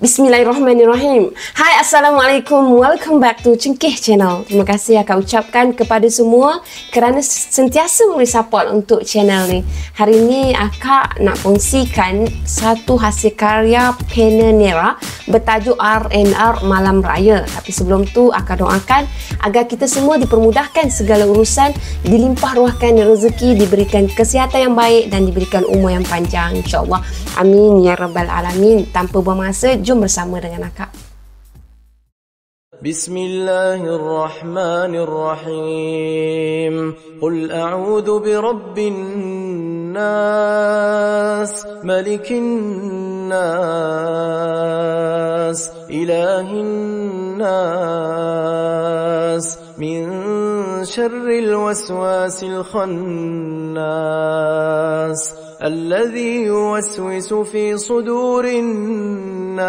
Bismillahirrahmanirrahim. Hai, Assalamualaikum. Welcome back to Cengkeh Channel. Terima kasih akan ucapkan kepada semua kerana sentiasa memberi support untuk channel ni. Hari ni akak nak kongsikan satu hasil karya Penenera bertajuk R&R Malam Raya. Tapi sebelum tu akak doakan agar kita semua dipermudahkan segala urusan, dilimpah ruahkan rezeki, diberikan kesihatan yang baik dan diberikan umur yang panjang, insya-Allah. Amin ya rabbal alamin. Tanpa buang masa, jom bersama dengan akak. Bismillahirrahmanirrahim. Qul a'udzu birabbin nas, malikin nas, ilahin nas, min syarril waswasil khannas, الذي يوسوس في صدور الناس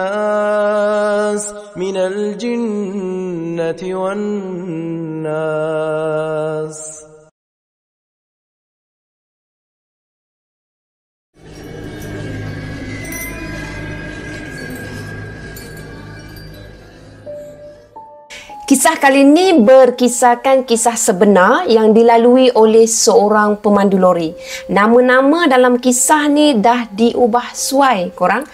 من الجنة والناس. Kisah kali ini berkisahkan kisah sebenar yang dilalui oleh seorang pemandu lori. Nama-nama dalam kisah ni dah diubah suai korang.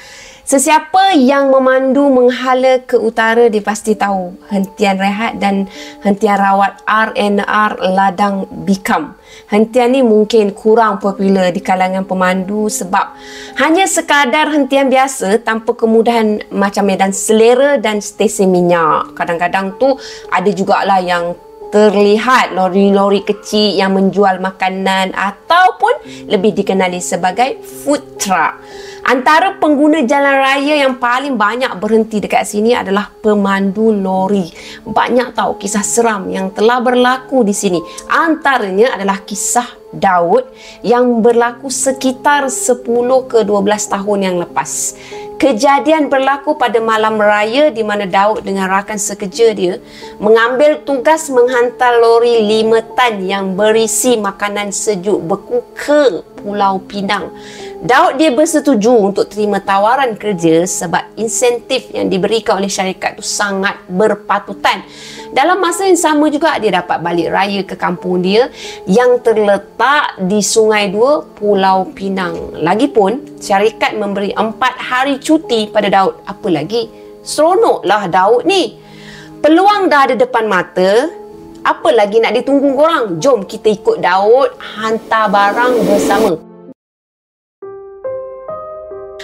Sesiapa yang memandu menghala ke utara dia pasti tahu hentian rehat dan hentian rawat R&R Ladang Bikam. Hentian ni mungkin kurang popular di kalangan pemandu sebab hanya sekadar hentian biasa tanpa kemudahan macam medan selera dan stesen minyak. Kadang-kadang tu ada jugalah yang terlihat lori-lori kecil yang menjual makanan ataupun lebih dikenali sebagai food truck. Antara pengguna jalan raya yang paling banyak berhenti dekat sini adalah pemandu lori. Banyak tahu kisah seram yang telah berlaku di sini. Antaranya adalah kisah Daud yang berlaku sekitar 10 ke 12 tahun yang lepas. Kejadian berlaku pada malam raya di mana Daud dengan rakan sekerja dia mengambil tugas menghantar lori 5 tan yang berisi makanan sejuk beku ke Pulau Pinang. Daud dia bersetuju untuk terima tawaran kerja sebab insentif yang diberikan oleh syarikat itu sangat berpatutan. Dalam masa yang sama juga dia dapat balik raya ke kampung dia yang terletak di Sungai Dua, Pulau Pinang. Lagipun syarikat memberi 4 hari cuti pada Daud. Apa lagi? Seronoklah Daud ni. Peluang dah ada depan mata. Apa lagi nak ditunggu korang? Jom kita ikut Daud hantar barang bersama.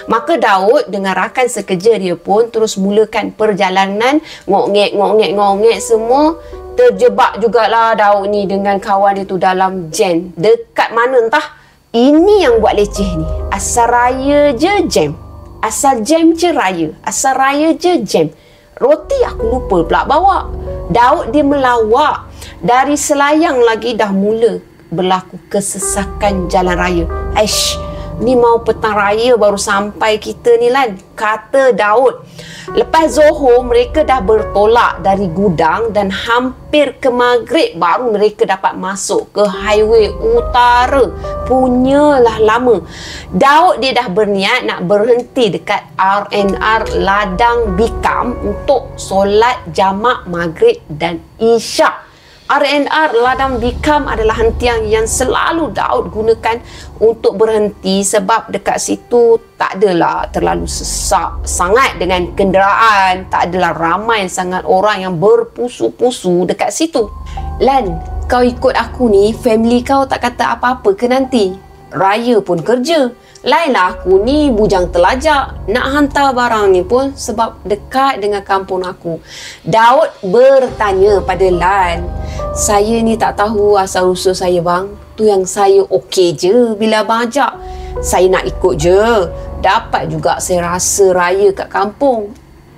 Maka Daud dengan rakan sekerja dia pun terus mulakan perjalanan. Ngok-ngek semua. Terjebak jugalah Daud ni dengan kawan dia tu dalam jam. Dekat mana entah. Ini yang buat leceh ni. Asal raya je jam. Asal jam je raya. Asal raya je jam. Roti aku lupa pula bawa. Daud dia melawak. Dari Selayang lagi dah mula berlaku kesesakan jalan raya. Aish, ni mau petang raya baru sampai kita ni Lan, kata Daud. Lepas Zohor mereka dah bertolak dari gudang dan hampir ke maghrib baru mereka dapat masuk ke highway utara. Punyalah lama. Daud dia dah berniat nak berhenti dekat R&R Ladang Bikam untuk solat jamak maghrib dan isyak. R&R Ladang Bikam adalah hentian yang selalu Daud gunakan untuk berhenti sebab dekat situ tak adalah terlalu sesak sangat dengan kenderaan, tak adalah ramai sangat orang yang berpusu-pusu dekat situ. Lan, kau ikut aku ni, family kau tak kata apa-apa ke nanti? Raya pun kerja. Lainlah aku ni bujang telajak. Nak hantar barang ni pun sebab dekat dengan kampung aku. Daud bertanya pada Lan. Saya ni tak tahu asal-usul saya bang. Tu yang saya okey je bila abang ajak. Saya nak ikut je. Dapat juga saya rasa raya kat kampung.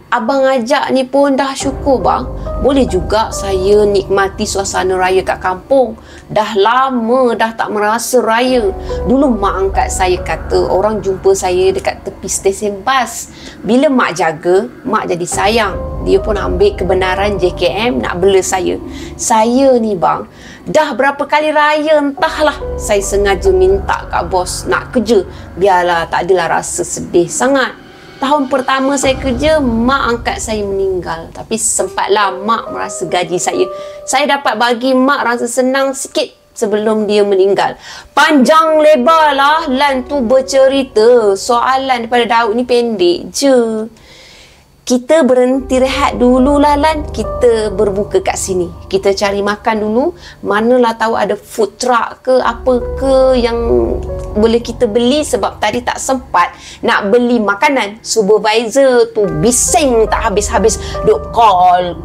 Abang ajak ni pun dah syukur bang. Boleh juga saya nikmati suasana raya kat kampung. Dah lama dah tak merasa raya. Dulu mak angkat saya kata orang jumpa saya dekat tepi stesen bas. Bila mak jaga, mak jadi sayang. Dia pun ambil kebenaran JKM nak bela saya. Saya ni bang, dah berapa kali raya entahlah. Saya sengaja minta kat bos nak kerja. Biarlah tak adalah rasa sedih sangat. Tahun pertama saya kerja, mak angkat saya meninggal. Tapi sempatlah mak merasa gaji saya. Saya dapat bagi mak rasa senang sikit sebelum dia meninggal. Panjang lebar lah Lan tu bercerita. Soalan daripada Daud ni pendek je. Kita berhenti rehat dululah Lan. Kita berbuka kat sini. Kita cari makan dulu. Manalah tahu ada food truck ke apa ke yang boleh kita beli, sebab tadi tak sempat nak beli makanan. Supervisor tu bising tak habis-habis. Duk call.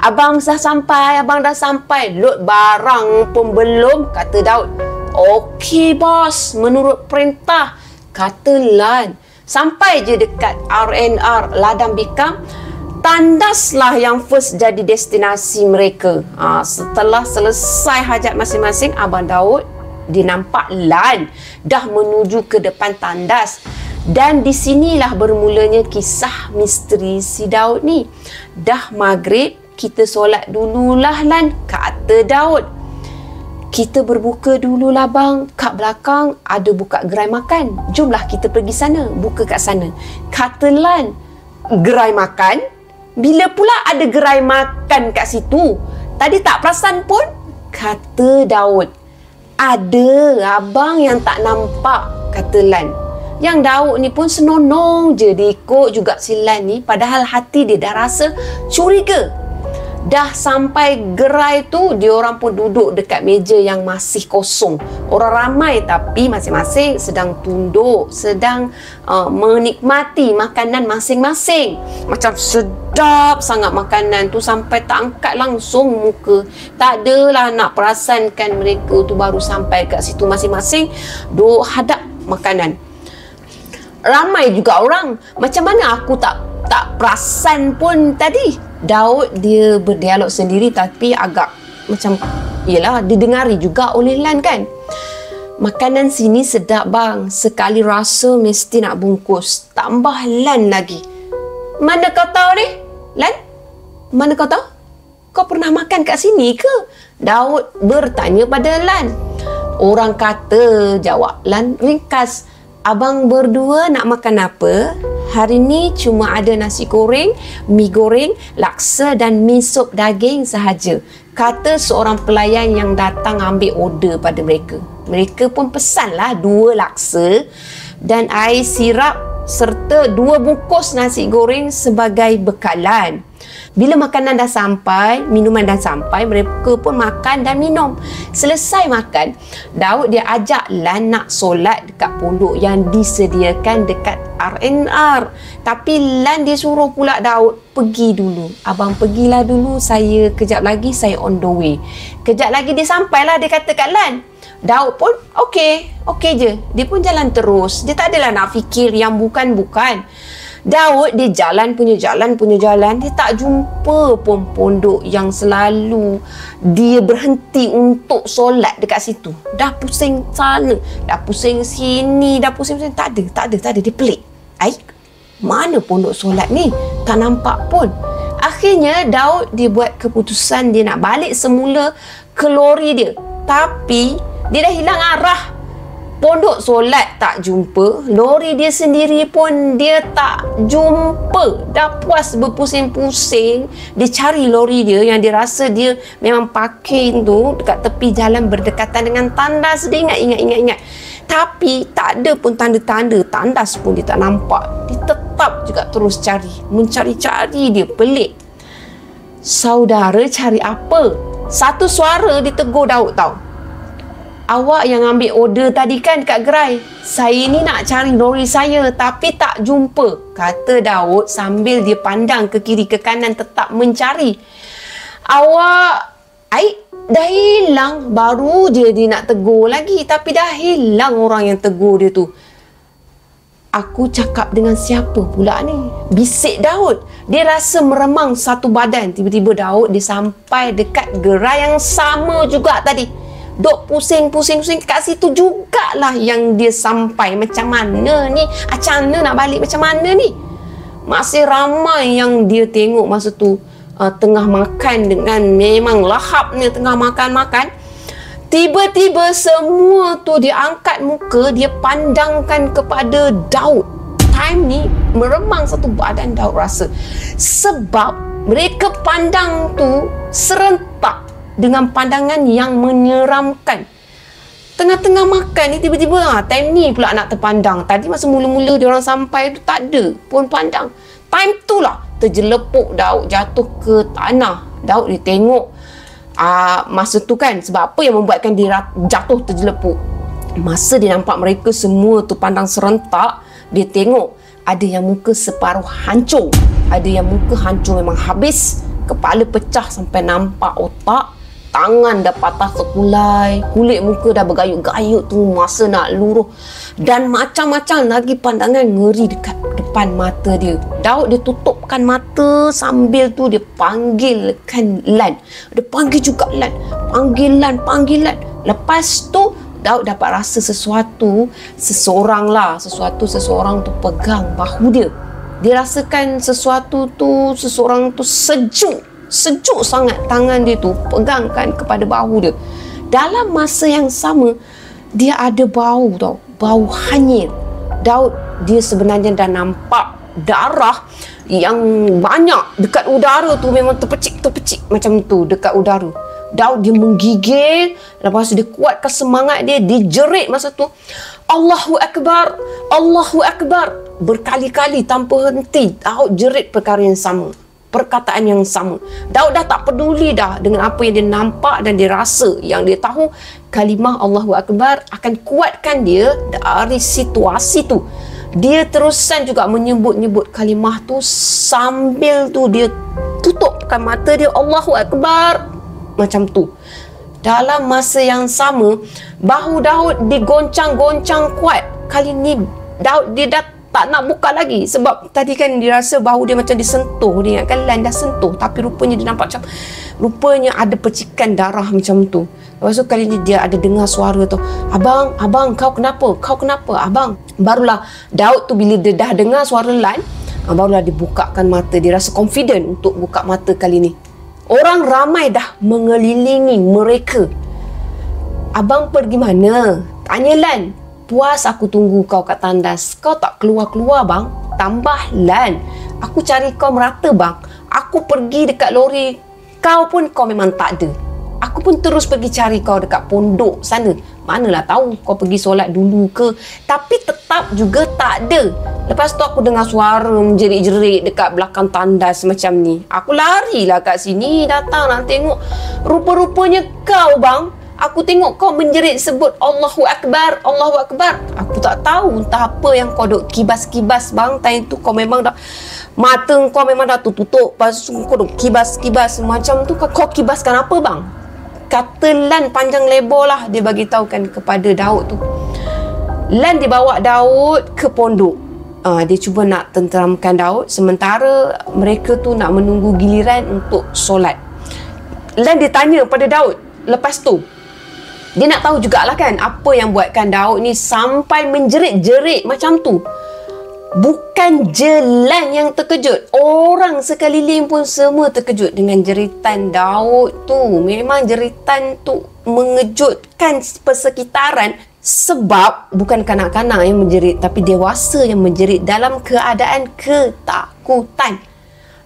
Abang dah sampai. Load barang pun belum, kata Daud. Okey bos, menurut perintah, kata Lan. Sampai je dekat RNR Ladang Bikam, tandaslah yang first jadi destinasi mereka. Setelah selesai hajat masing-masing, Abang Daud dia nampak Lan dah menuju ke depan tandas. Dan di sinilah bermulanya kisah misteri si Daud ni. Dah maghrib, kita solat dululah Lan, kata Daud. Kita berbuka dululah bang. Kat belakang ada buka gerai makan. Jomlah kita pergi sana, buka kat sana, kata Lan. Gerai makan? Bila pula ada gerai makan kat situ? Tadi tak perasan pun, kata Daud. Ada abang yang tak nampak, kata Lan. Yang Daud ni pun senonong je dia ikut juga si Lan ni, padahal hati dia dah rasa curiga. Dah sampai gerai tu, dia orang pun duduk dekat meja yang masih kosong. Orang ramai tapi masing-masing sedang tunduk, sedang menikmati makanan masing-masing. Macam sedap sangat makanan tu sampai tak angkat langsung muka. Tak adalah nak perasankan mereka tu baru sampai kat situ masing-masing duk hadap makanan. Ramai juga orang. Macam mana aku tak perasan pun tadi? Daud dia berdialog sendiri tapi agak macam, yelah, didengari juga oleh Lan kan. Makanan sini sedap bang, sekali rasa mesti nak bungkus. Tambah Lan lagi. Mana kau tahu ni Lan? Mana kau tahu? Kau pernah makan kat sini ke? Daud bertanya pada Lan. Orang kata, jawab Lan ringkas. Abang berdua nak makan apa? Hari ni cuma ada nasi goreng, mi goreng, laksa dan mi sup daging sahaja, kata seorang pelayan yang datang ambil order pada mereka. Mereka pun pesanlah 2 laksa dan air sirap serta 2 bungkus nasi goreng sebagai bekalan. Bila makanan dah sampai, minuman dah sampai, mereka pun makan dan minum. Selesai makan, Daud dia ajak Lan nak solat dekat pondok yang disediakan dekat RNR. Tapi Lan dia suruh pula Daud pergi dulu. Abang pergilah dulu, saya kejap lagi saya on the way. Kejap lagi dia sampailah, dia kata kat Lan. Daud pun okey je. Dia pun jalan terus. Dia tak adalah nak fikir yang bukan-bukan. Daud dia jalan punya jalan. Dia tak jumpa pun pondok yang selalu dia berhenti untuk solat dekat situ. Dah pusing sana, dah pusing sini, dah pusing. Tak ada. Dia pelik. Mana pondok solat ni? Tak nampak pun. Akhirnya Daud dia buat keputusan dia nak balik semula ke lori dia. Tapi dia dah hilang arah. Pondok solat tak jumpa, lori dia sendiri pun dia tak jumpa. Dah puas berpusing-pusing, dia cari lori dia yang dia rasa dia memang parking tu dekat tepi jalan berdekatan dengan tandas. Dia ingat. Tapi tak ada pun tanda-tanda, tandas pun dia tak nampak. Dia tetap juga terus cari, mencari-cari. Dia pelik. Saudara cari apa? Satu suara ditegur Daud tau. Awak yang ambil order tadi kan dekat gerai? Saya ni nak cari lori saya tapi tak jumpa, kata Daud sambil dia pandang ke kiri ke kanan tetap mencari. Awak dah hilang. Baru je dia nak tegur lagi tapi dah hilang orang yang tegur dia tu. Aku cakap dengan siapa pula ni? Bisik Daud. Dia rasa meremang satu badan. Tiba-tiba Daud dia sampai dekat gerai yang sama juga tadi. Dok pusing-pusing kat situ jugalah yang dia sampai. Macam mana ni? Macam mana nak balik macam mana ni? Masih ramai yang dia tengok masa tu tengah makan dengan memang lahapnya tengah makan-makan. Tiba-tiba semua tu dia angkat muka, dia pandangkan kepada Daud. time ni meremang satu badan Daud rasa. Sebab mereka pandang tu serentak dengan pandangan yang menyeramkan. Tengah-tengah makan ni tiba-tiba time ni pula nak terpandang. Tadi masa mula-mula diorang sampai tu tak ada pun pandang. Time tu lah terjelepuk Daud jatuh ke tanah. Daud dia tengok masa tu kan, sebab apa yang membuatkan dia jatuh terjelepuk. Masa dia nampak mereka semua tu pandang serentak, dia tengok ada yang muka separuh hancur, ada yang muka hancur memang habis, kepala pecah sampai nampak otak, tangan dah patah sekulai, kulit muka dah bergayut-gayut tu masa nak luruh, dan macam-macam lagi pandangan ngeri dekat depan mata dia. Daud dia tutupkan mata sambil tu dia panggilkan Lan. Dia panggil juga Lan, panggil Lan. Lepas tu Daud dapat rasa seseorang tu pegang bahu dia. Dia rasakan seseorang tu sejuk sangat tangan dia tu pegangkan kepada bahu dia. Dalam masa yang sama dia ada bau hanyir. Daud dia sebenarnya dah nampak darah yang banyak dekat udara tu, memang terpecik macam tu dekat udara. Daud dia menggigil, lepas tu dia kuatkan semangat dia jerit masa tu, Allahu Akbar, Allahu Akbar, berkali-kali tanpa henti. Daud jerit perkara yang sama, perkataan yang sama. Daud dah tak peduli dah dengan apa yang dia nampak dan dia rasa. Yang dia tahu kalimah Allahu Akbar akan kuatkan dia dari situasi tu. Dia terusan juga menyebut kalimah tu sambil tu dia tutupkan mata dia, Allahu Akbar, macam tu. Dalam masa yang sama, bahu Daud digoncang-goncang kuat. Kali ni Daud dia dah tak nak buka lagi, sebab tadi kan dia rasa bahu dia macam disentuh. Dia ingatkan Lan dah sentuh, tapi rupanya dia nampak macam rupanya ada percikan darah macam tu. Lepas tu kali ni dia ada dengar suara tu, Abang, kau kenapa, abang? Barulah Daud tu bila dia dah dengar suara Lan, barulah dia bukakan mata. Dia rasa confident untuk buka mata kali ni. Orang ramai dah mengelilingi mereka. Abang pergi mana? Tanya Lan. Puas aku tunggu kau kat tandas. Kau tak keluar-keluar bang. Tambah Lan. Aku cari kau merata bang. Aku pergi dekat lori. Kau pun kau memang tak ada. Aku pun terus pergi cari kau dekat pondok sana. Manalah tahu kau pergi solat dulu ke. Tapi tetap juga tak ada. Lepas tu aku dengar suara menjerit-jerit dekat belakang tandas macam ni. Aku larilah kat sini, datang nak tengok. Rupa-rupanya kau bang. Aku tengok kau menjerit sebut Allahu Akbar, Allahu Akbar. Aku tak tahu entah apa yang kau duk kibas-kibas bang. Time tu kau memang dah, mata kau memang dah tutup. Lepas tu kau duk kibas-kibas macam tu. Kau kibaskan apa bang? Kata Lan panjang lebar lah dia bagi tahukan kepada Daud tu. Lan dibawa Daud ke pondok. Dia cuba nak tenteramkan Daud, sementara mereka tu nak menunggu giliran untuk solat. Lan dia tanya pada Daud lepas tu. Dia nak tahu jugalah kan apa yang buatkan Daud ni sampai menjerit-jerit macam tu. Bukan je Lan yang terkejut, orang sekeliling pun semua terkejut dengan jeritan Daud tu. Memang jeritan tu mengejutkan persekitaran. Sebab bukan kanak-kanak yang menjerit, tapi dewasa yang menjerit dalam keadaan ketakutan.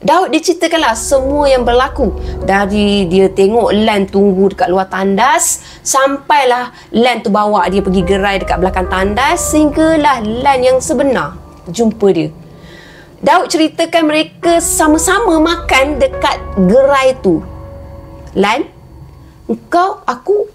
Daud diceritakanlah semua yang berlaku. Dari dia tengok Lan tunggu dekat luar tandas, sampailah Lan tu bawa dia pergi gerai dekat belakang tandas, sehinggalah Lan yang sebenar jumpa dia. Daud ceritakan mereka sama-sama makan dekat gerai tu. Lan,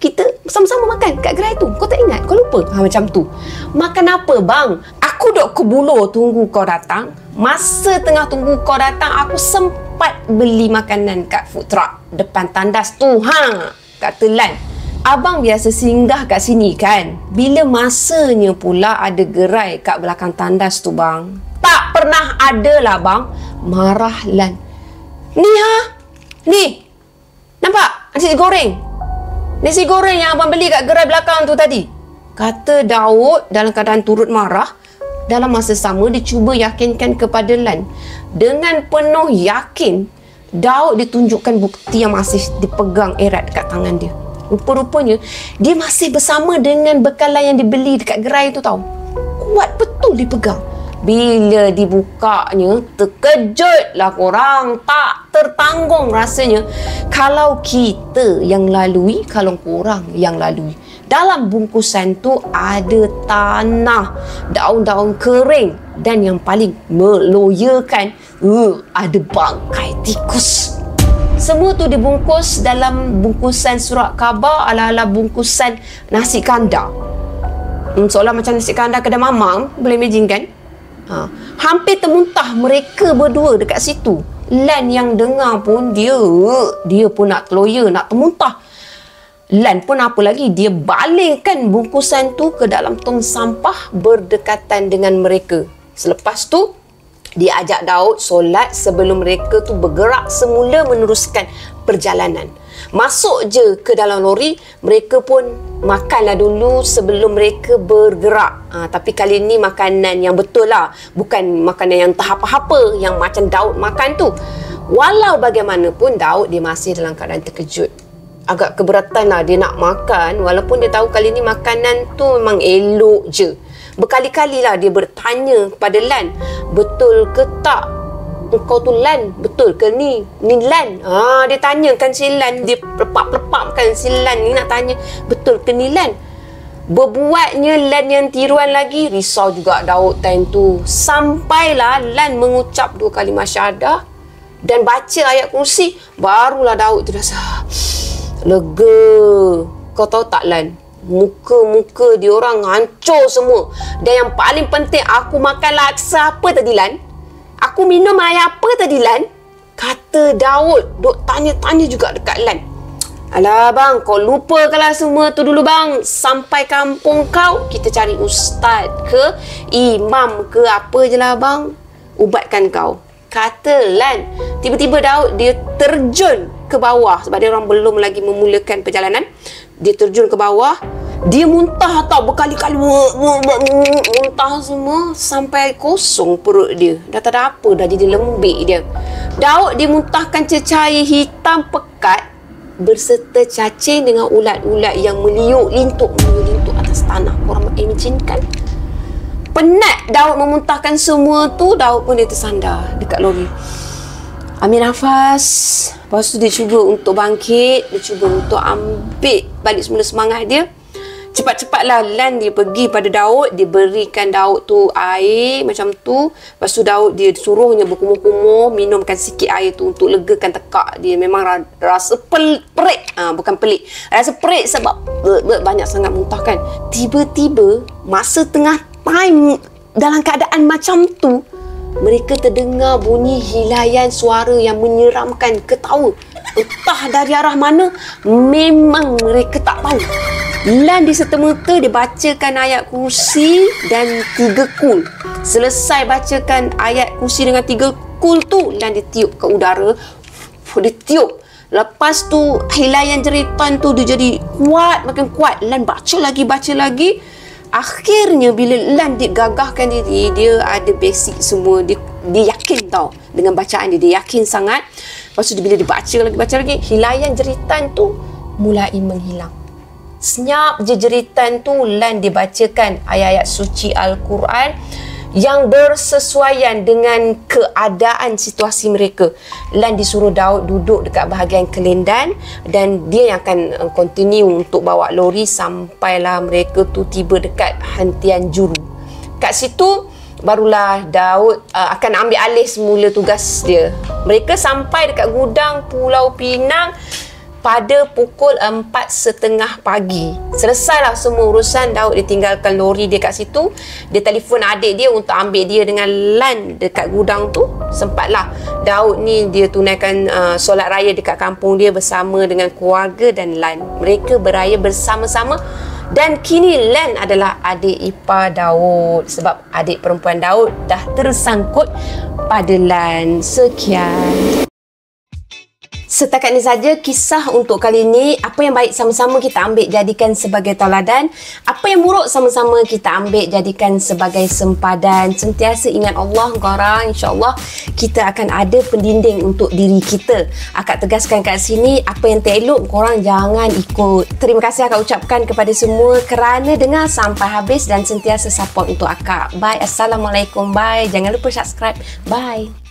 kita sama-sama makan kat gerai tu. Kau tak ingat? Kau lupa? Macam tu. Makan apa bang? Aku duk kebulur tunggu kau datang. Masa tengah tunggu kau datang, aku sempat beli makanan kat food truck depan tandas tu. Kata Lan. Abang biasa singgah kat sini kan? Bila masanya pula ada gerai kat belakang tandas tu bang? Tak pernah ada lah bang. Marah Lan. Ni. Nampak? Nasi goreng. Nasi goreng yang abang beli kat gerai belakang tu tadi. Kata Daud dalam keadaan turut marah. Dalam masa sama dia cuba yakinkan kepada Lan. Dengan penuh yakin, Daud ditunjukkan bukti yang masih dipegang erat dekat tangan dia. Rupa-rupanya dia masih bersama dengan bekalan yang dibeli dekat gerai tu tau. Kuat betul dipegang. Bila dibukanya, terkejutlah korang. Tak tertanggung rasanya. Kalau kita yang lalui, kalau korang yang lalui. Dalam bungkusan tu ada tanah, daun-daun kering, dan yang paling meloyakan, ada bangkai tikus. Semua tu dibungkus dalam bungkusan surat khabar ala-ala bungkusan nasi kandar. Seolah macam nasi kandar kedai mamang, boleh imagine kan? Hampir termuntah mereka berdua dekat situ. Lan yang dengar pun dia pun nak terloya, nak termuntah. Lan pun apa lagi, dia balingkan bungkusan tu ke dalam tong sampah berdekatan dengan mereka. Selepas tu dia ajak Daud solat sebelum mereka tu bergerak semula meneruskan perjalanan. Masuk je ke dalam lori, mereka pun makanlah dulu sebelum mereka bergerak. Tapi kali ni makanan yang betul lah, bukan makanan yang tak apa-apa yang macam Daud makan tu. Walau bagaimanapun Daud dia masih dalam keadaan terkejut. Agak keberatan lah dia nak makan, walaupun dia tahu kali ni makanan tu memang elok je. Berkali-kali lah dia bertanya kepada Lan, betul ke tak engkau tu Lan? Betul ke ni Lan? Dia tanyakan si Lan, dia lepak-lepakkan si Lan ni nak tanya, betul ke ni Lan? Berbuatnya Lan yang tiruan lagi, risau juga Daud time tu. Sampailah Lan mengucap 2 kalimah syahadah dan baca ayat kursi, barulah Daud tu rasa lega. Kau tahu tak Lan, muka-muka diorang hancur semua. Dan yang paling penting, aku makan laksa apa tadi Lan? Aku minum air apa tadi Lan? Kata Daud. Duk tanya-tanya juga dekat Lan. Alah bang, kau lupakanlah semua tu dulu bang. Sampai kampung kau, kita cari ustaz ke imam ke apa je lah bang, ubatkan kau. Kata Lan. Tiba-tiba Daud dia terjun ke bawah sebab dia orang belum lagi memulakan perjalanan. Dia terjun ke bawah. Dia muntah tau berkali-kali, muntah semua sampai kosong perut dia. Dah tak ada apa, dah jadi lembik dia. Daud dia muntahkan cecair hitam pekat berserta cacing dengan ulat-ulat yang meliuk lintuk atas tanah. Korang imagine kan? Penat Daud memuntahkan semua tu, Daud pun dia tersandar dekat lori. Ambil nafas. Lepas tu dia cuba untuk bangkit. Dia cuba untuk ambil balik semula semangat dia. Cepat-cepatlah Lan dia pergi pada Daud. Dia berikan Daud tu air macam tu. Lepas tu Daud dia suruhnya berkumur-kumur minumkan sikit air tu untuk legakan tekak dia. Memang rasa perik. Bukan pelik. Rasa perik sebab banyak sangat muntah kan. Tiba-tiba masa tengah time dalam keadaan macam tu, mereka terdengar bunyi hilayan suara yang menyeramkan, ketawa. Entah dari arah mana, memang mereka tak tahu. Lan diserta-merta dia bacakan ayat kursi dan 3 kul. Selesai bacakan ayat kursi dengan 3 kul tu, Lan dia tiup ke udara. Dia tiup. Lepas tu hilayan jeritan tu dia jadi kuat, makin kuat. Lan baca lagi. Akhirnya bila Lan dia gagahkan diri, dia ada basic semua. Dia yakin tau dengan bacaan dia. Dia yakin sangat. Lepas tu bila dia baca lagi, hilayan jeritan tu mulai menghilang. Senyap je jeritan tu, Lan dibacakan ayat-ayat suci Al-Quran yang bersesuaian dengan keadaan situasi mereka. Lan disuruh Daud duduk dekat bahagian kelendan dan dia yang akan continue untuk bawa lori sampailah mereka tu tiba dekat Hantian Juru. Kat situ barulah Daud akan ambil alih semula tugas dia. Mereka sampai dekat gudang Pulau Pinang pada pukul 4.30 pagi. Selesailah semua urusan. Daud dia tinggalkan lori dia kat situ. Dia telefon adik dia untuk ambil dia dengan Lan dekat gudang tu. Sempatlah Daud ni dia tunaikan solat raya dekat kampung dia bersama dengan keluarga dan Lan. Mereka beraya bersama-sama. Dan kini Lan adalah adik ipar Daud sebab adik perempuan Daud dah tersangkut pada Lan. Sekian. Setakat ini saja kisah untuk kali ini. Apa yang baik sama-sama kita ambil jadikan sebagai tauladan. Apa yang buruk sama-sama kita ambil jadikan sebagai sempadan. Sentiasa ingat Allah korang. InsyaAllah kita akan ada pendinding untuk diri kita. Akak tegaskan kat sini, apa yang tak elok korang jangan ikut. Terima kasih akak ucapkan kepada semua kerana dengar sampai habis dan sentiasa support untuk akak. Bye. Assalamualaikum. Bye. Jangan lupa subscribe. Bye.